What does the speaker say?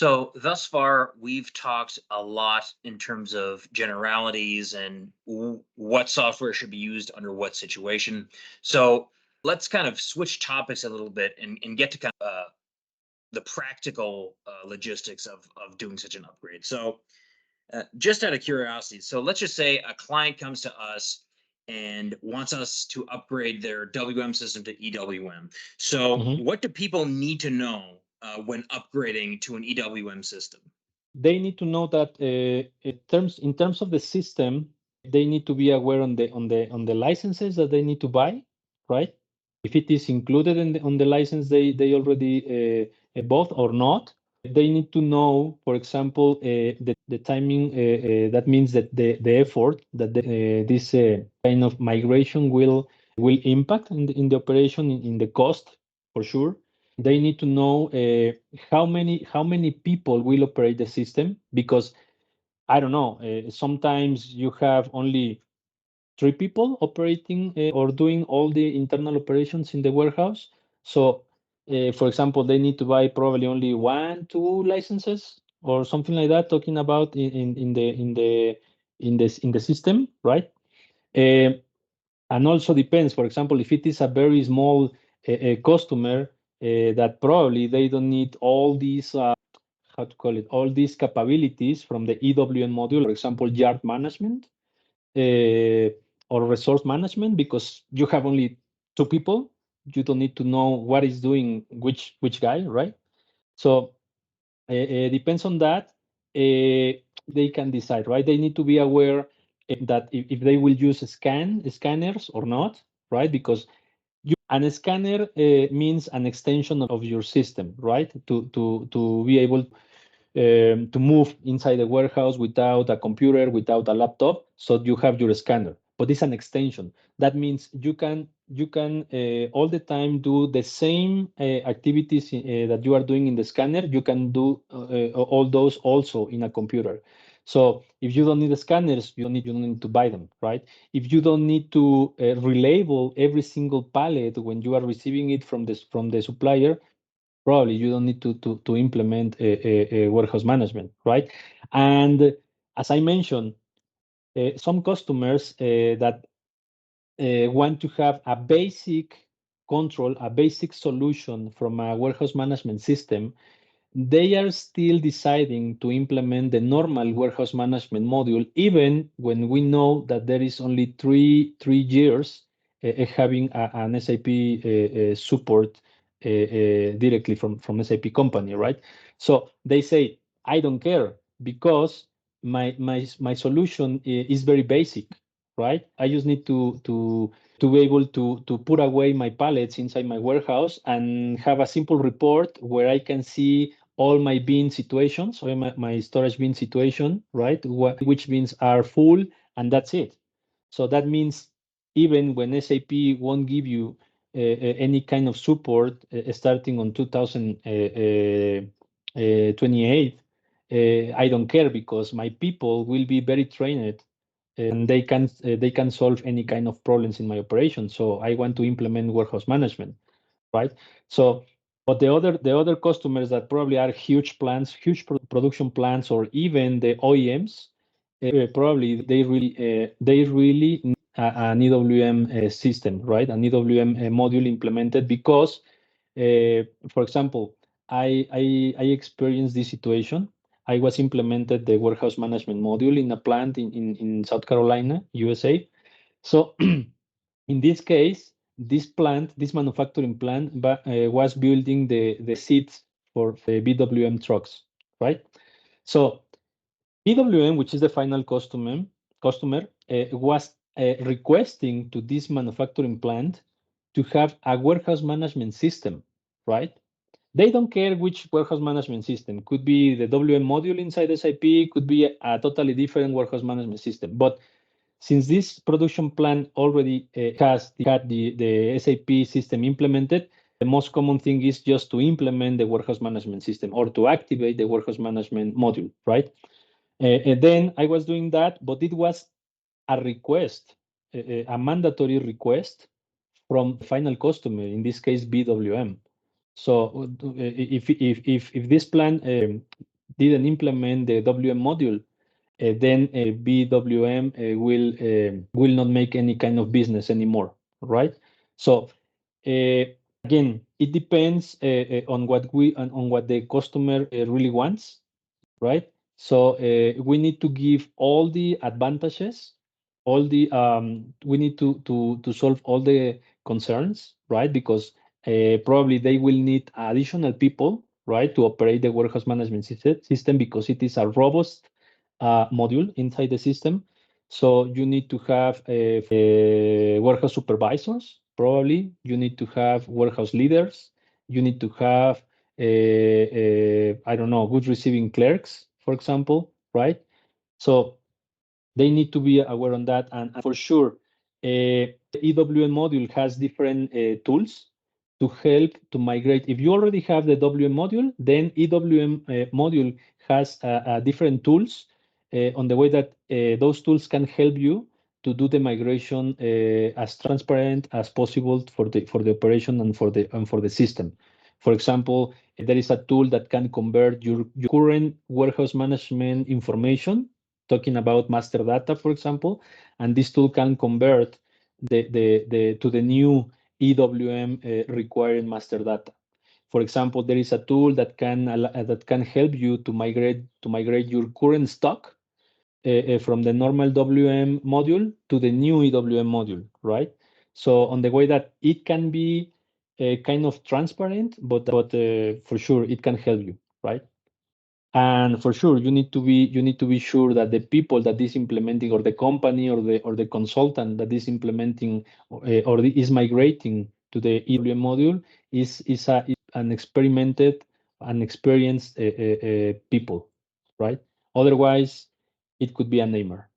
So thus far, we've talked a lot in terms of generalities and what software should be used under what situation. So let's kind of switch topics a little bit and get to kind of the practical logistics of doing such an upgrade. So just out of curiosity, so let's just say a client comes to us and wants us to upgrade their WM system to EWM. So Mhm. what do people need to know when upgrading to an EWM system? They need to know that in terms of the system, they need to be aware on the licenses that they need to buy, right? If it is included on the license they already bought or not. They need to know, for example, the timing. That means that the effort that this kind of migration will impact in the operation in the cost for sure. They need to know how many people will operate the system, because I don't know, sometimes you have only three people operating or doing all the internal operations in the warehouse. So for example, they need to buy probably only one, two licenses or something like that, talking about in the system, right? Uh, and also depends, for example, if it is a very small customer, that probably they don't need all these how to call it, all these capabilities from the EWM module, for example, yard management uh, or resource management, because you have only two people. You don't need to know what is doing which guy, right? So depends on that. They can decide, right? They need to be aware that if they will use scanners or not, right? Because a scanner means an extension of your system, right? To be able to move inside the warehouse without a computer, without a laptop. So you have your scanner, but it's an extension. That means you can all the time do the same activities that you are doing in the scanner. You can do all those also in a computer. So if you don't need the scanners, you don't need to buy them, right? If you don't need to relabel every single pallet when you are receiving it from the supplier, probably you don't need to implement a warehouse management, right? And as I mentioned, some customers that want to have a basic control, a basic solution from a warehouse management system, they are still deciding to implement the normal warehouse management module, even when we know that there is only three years having an SAP support directly from SAP company, right? So they say, I don't care, because my solution is very basic, right? I just need to be able to put away my pallets inside my warehouse and have a simple report where I can see all my bin situations, or my storage bin situation, right? Which bins are full, and that's it. So that means even when SAP won't give you any kind of support starting on 2028, I don't care, because my people will be very trained, and they can solve any kind of problems in my operation. So I want to implement warehouse management, right? So, but the other customers that probably are huge plants, huge production plants, or even the OEMs, probably they really need an EWM system, right? An EWM module implemented, because, for example, I experienced this situation. I was implemented the warehouse management module in a plant in South Carolina, USA. So in this case, this manufacturing plant was building the seats for the BWM trucks, right? So BWM, which is the final customer, was requesting to this manufacturing plant to have a warehouse management system, right? They don't care which warehouse management system. Could be the WM module inside SAP, could be a totally different warehouse management system. But since this production plan already had the SAP system implemented, the most common thing is just to implement the warehouse management system or to activate the warehouse management module, right? And then I was doing that, but it was a request, a mandatory request from the final customer, in this case BWM. So if this plan didn't implement the WM module, then BWM will not make any kind of business anymore, right? So again, it depends on what the customer really wants, right? So we need to give all the advantages, we need to solve all the concerns, right? Because probably they will need additional people, right, to operate the warehouse management system because it is a robust module inside the system. So you need to have warehouse supervisors, probably. You need to have warehouse leaders. You need to have I don't know, good receiving clerks, for example, right? So they need to be aware on that. And for sure, the EWM module has different tools to help to migrate. If you already have the WM module, then EWM module has different tools on the way that those tools can help you to do the migration as transparent as possible for the operation and for the system. For example, there is a tool that can convert your current warehouse management information, talking about master data, for example, and this tool can convert to the new EWM requiring master data. For example, there is a tool that can help you to migrate your current stock from the normal WM module to the new EWM module, right? So on the way that it can be kind of transparent, but for sure it can help you, right? And for sure, you need to be sure that the people that is implementing, or the company, or the consultant that is implementing is migrating to the EWM module is an experienced people, right? Otherwise, it could be a nightmare.